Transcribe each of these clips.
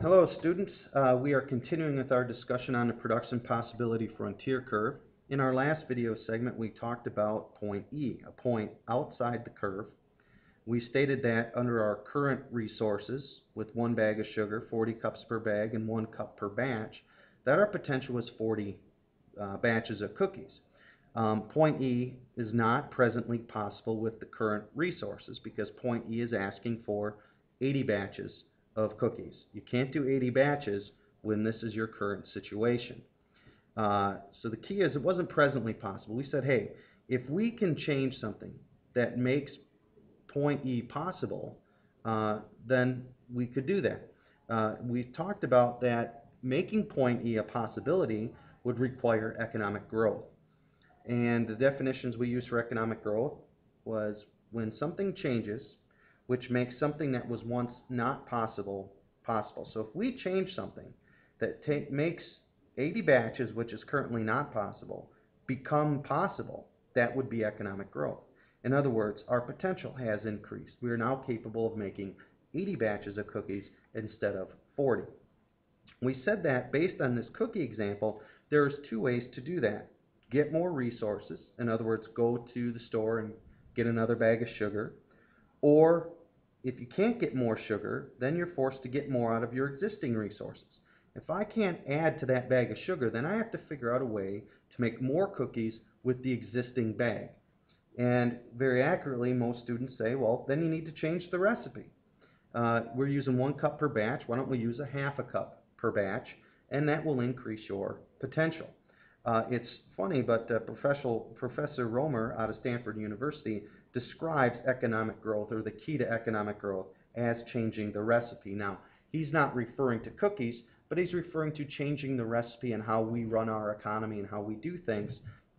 Hello students, we are continuing with our discussion on the production possibility frontier curve. In our last video segment we talked about point E, a point outside the curve. We stated that under our current resources, with one bag of sugar, 40 cups per bag and 1 cup per batch, that our potential was 40 batches of cookies. Point E is not presently possible with the current resources because point E is asking for 80 batches of cookies. You can't do 80 batches when this is your current situation. So the key is it wasn't presently possible. We said, hey, if we can change something that makes point E possible, then we could do that. We talked about that making point E a possibility would require economic growth. And the definitions we use for economic growth was when something changes, which makes something that was once not possible, possible. So if we change something that makes 80 batches, which is currently not possible, become possible, that would be economic growth. In other words, our potential has increased. We are now capable of making 80 batches of cookies instead of 40. We said that based on this cookie example, there's two ways to do that. Get more resources, in other words, go to the store and get another bag of sugar, or if you can't get more sugar, then you're forced to get more out of your existing resources. If I can't add to that bag of sugar, then I have to figure out a way to make more cookies with the existing bag. And very accurately, most students say, well, then you need to change the recipe. We're using 1 cup per batch. Why don't we use a half a cup per batch? And that will increase your potential. It's funny, but Professor Romer out of Stanford University describes economic growth, or the key to economic growth, as changing the recipe. Now, he's not referring to cookies, but he's referring to changing the recipe and how we run our economy and how we do things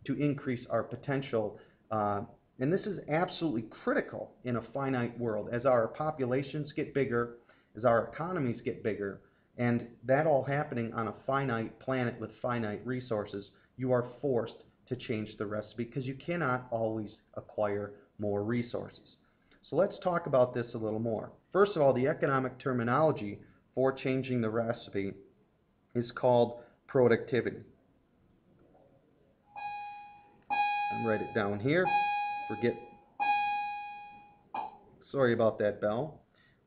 to increase our potential. And this is absolutely critical in a finite world. As our populations get bigger, as our economies get bigger, and that all happening on a finite planet with finite resources, you are forced to change the recipe because you cannot always acquire more resources. So let's talk about this a little more. First of all, the economic terminology for changing the recipe is called productivity. And write it down here. Sorry about that bell.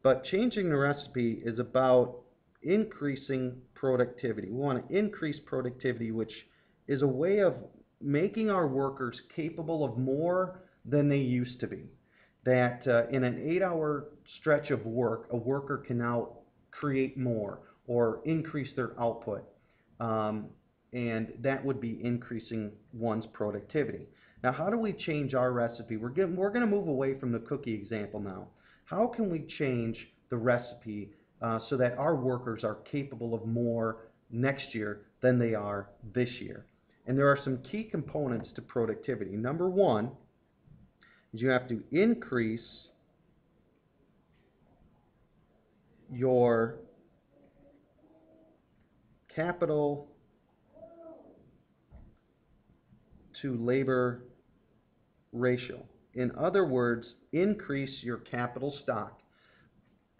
But changing the recipe is about increasing productivity. We want to increase productivity, which is a way of making our workers capable of more than they used to be. That in an 8-hour stretch of work, a worker can now create more or increase their output. And that would be increasing one's productivity. Now, how do we change our recipe? We're going to move away from the cookie example now. How can we change the recipe so that our workers are capable of more next year than they are this year? And there are some key components to productivity. Number one is you have to increase your capital to labor ratio. In other words, increase your capital stock.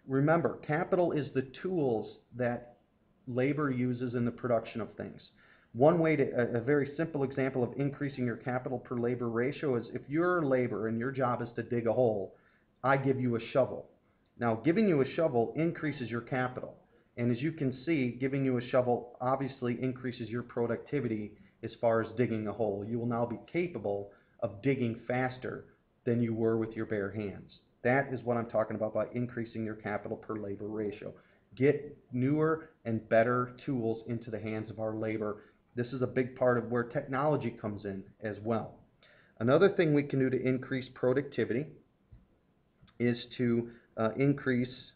Remember, capital is the tools that labor uses in the production of things. One way to, a very simple example of increasing your capital per labor ratio is if you're labor and your job is to dig a hole, I give you a shovel. Now, giving you a shovel increases your capital. And as you can see, giving you a shovel obviously increases your productivity as far as digging a hole. You will now be capable of digging faster than you were with your bare hands. That is what I'm talking about by increasing your capital per labor ratio. Get newer and better tools into the hands of our labor. This is a big part of where technology comes in as well. Another thing we can do to increase productivity is to increase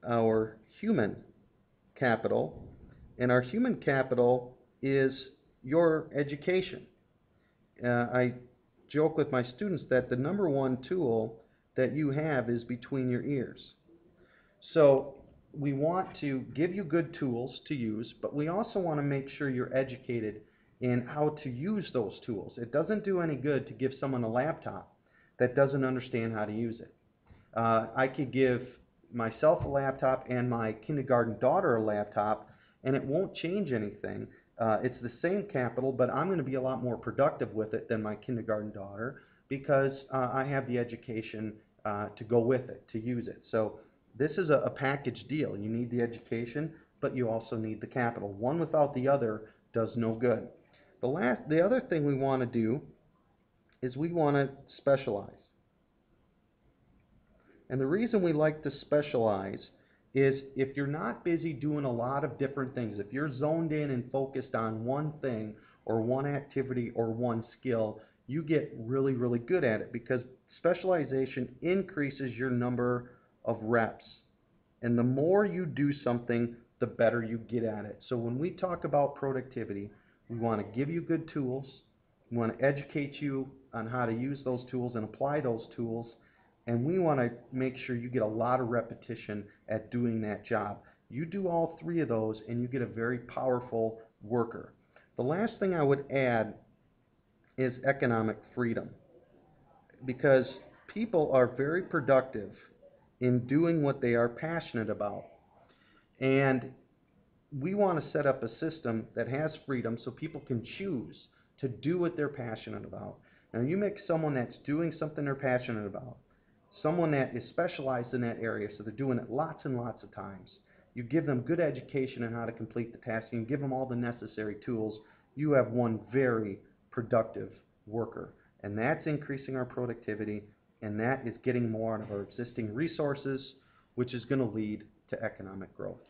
our human capital. And our human capital is your education. I joke with my students that the number one tool that you have is between your ears. So we want to give you good tools to use, but we also want to make sure you're educated in how to use those tools. It doesn't do any good to give someone a laptop that doesn't understand how to use it. I could give myself a laptop and my kindergarten daughter a laptop, and it won't change anything. It's the same capital, but I'm going to be a lot more productive with it than my kindergarten daughter because I have the education to go with it, to use it. So this is a package deal. You need the education, but you also need the capital. One without the other does no good. The other thing we want to do is we want to specialize. And the reason we like to specialize is if you're not busy doing a lot of different things, if you're zoned in and focused on one thing or one activity or one skill, you get really, really good at it because specialization increases your number of reps. And the more you do something, the better you get at it. So when we talk about productivity, we want to give you good tools. We want to educate you on how to use those tools and apply those tools. And we want to make sure you get a lot of repetition at doing that job. You do all three of those and you get a very powerful worker. The last thing I would add is economic freedom, because people are very productive in doing what they are passionate about. And we want to set up a system that has freedom so people can choose to do what they're passionate about. Now, you make someone that's doing something they're passionate about, someone that is specialized in that area, so they're doing it lots and lots of times. You give them good education on how to complete the task, and you give them all the necessary tools. You have one very productive worker, and that's increasing our productivity, and that is getting more out of our existing resources, which is going to lead to economic growth.